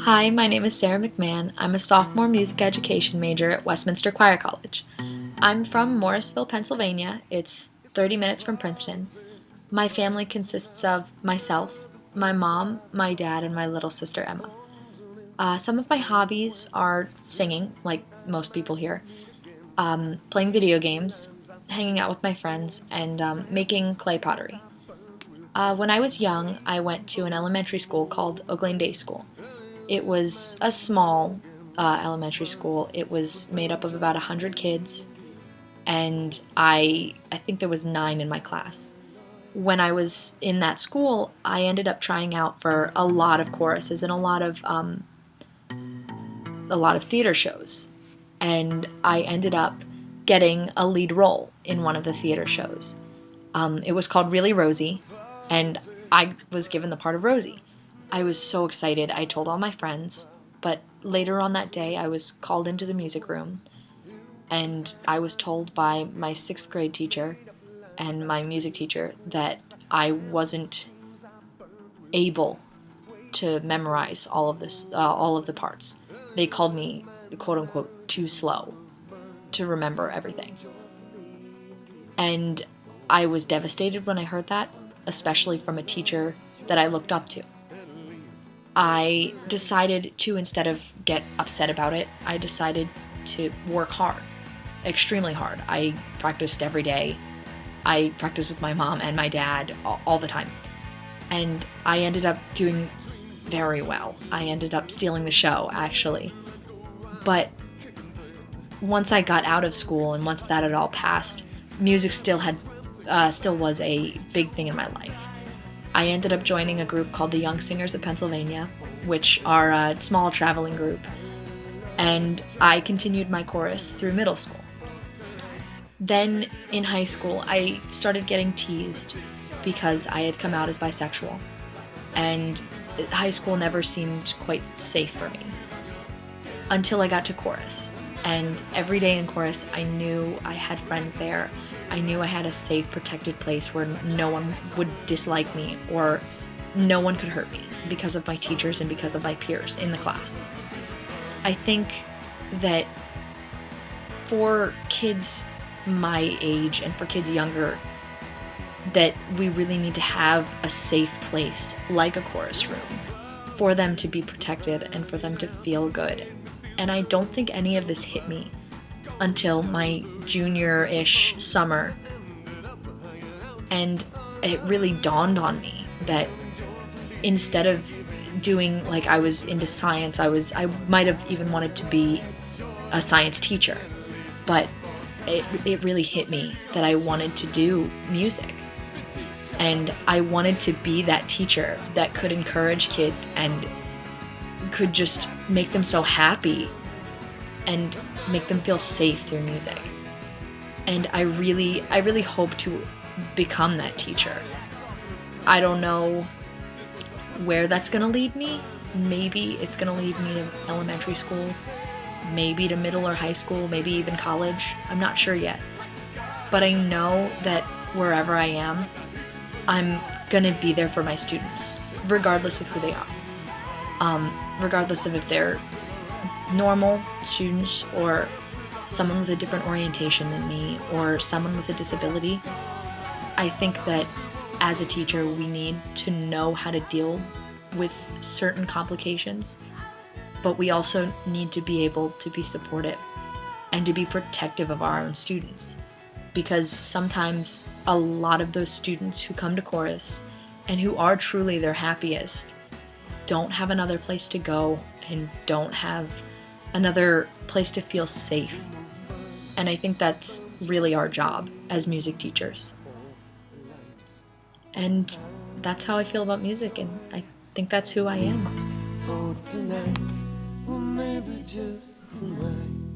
Hi, my name is Sarah McMahon. I'm a sophomore music education major at Westminster Choir College. I'm from Morrisville, Pennsylvania. It's 30 minutes from Princeton. My family consists of myself, my mom, my dad, and my little sister Emma. Some of my hobbies are singing, like most people here, playing video games, hanging out with my friends, and making clay pottery. When I was young, I went to an elementary school called Oak Lane Day School. It was a small elementary school. It was made up of about 100 kids, and I think there was 9 in my class. When I was in that school, I ended up trying out for a lot of choruses and a lot of theater shows, and I ended up getting a lead role in one of the theater shows. It was called Really Rosie, and I was given the part of Rosie. I was so excited. I told all my friends, but later on that day, I was called into the music room, and I was told by my 6th grade teacher and my music teacher that I wasn't able to memorize all of the parts. They called me, quote unquote, too slow to remember everything. And I was devastated when I heard that, especially from a teacher that I looked up to. I decided to, instead of get upset about it, I decided to work hard, extremely hard. I practiced every day. I practiced with my mom and my dad all the time. And I ended up doing very well. I ended up stealing the show, actually. But once I got out of school and once that had all passed, music still was a big thing in my life. I ended up joining a group called the Young Singers of Pennsylvania, which are a small traveling group, and I continued my chorus through middle school. Then in high school, I started getting teased because I had come out as bisexual, and high school never seemed quite safe for me until I got to chorus. And every day in chorus, I knew I had friends there. I knew I had a safe, protected place where no one would dislike me or no one could hurt me because of my teachers and because of my peers in the class. I think that for kids my age and for kids younger, that we really need to have a safe place like a chorus room for them to be protected and for them to feel good. And I don't think any of this hit me until my junior-ish summer. And it really dawned on me that instead of doing, like, I was into science, I might have even wanted to be a science teacher. But it really hit me that I wanted to do music. And I wanted to be that teacher that could encourage kids and could just make them so happy and make them feel safe through music. And I really hope to become that teacher. I don't know where that's gonna lead me. Maybe it's gonna lead me to elementary school, maybe to middle or high school, maybe even college. I'm not sure yet. But I know that wherever I am, I'm gonna be there for my students, regardless of who they are. Regardless of if they're normal students or someone with a different orientation than me or someone with a disability. I think that as a teacher, we need to know how to deal with certain complications, but we also need to be able to be supportive and to be protective of our own students. Because sometimes a lot of those students who come to chorus and who are truly their happiest don't have another place to go and don't have another place to feel safe. And I think that's really our job as music teachers. And that's how I feel about music, and I think that's who I am. For tonight, or maybe just tonight.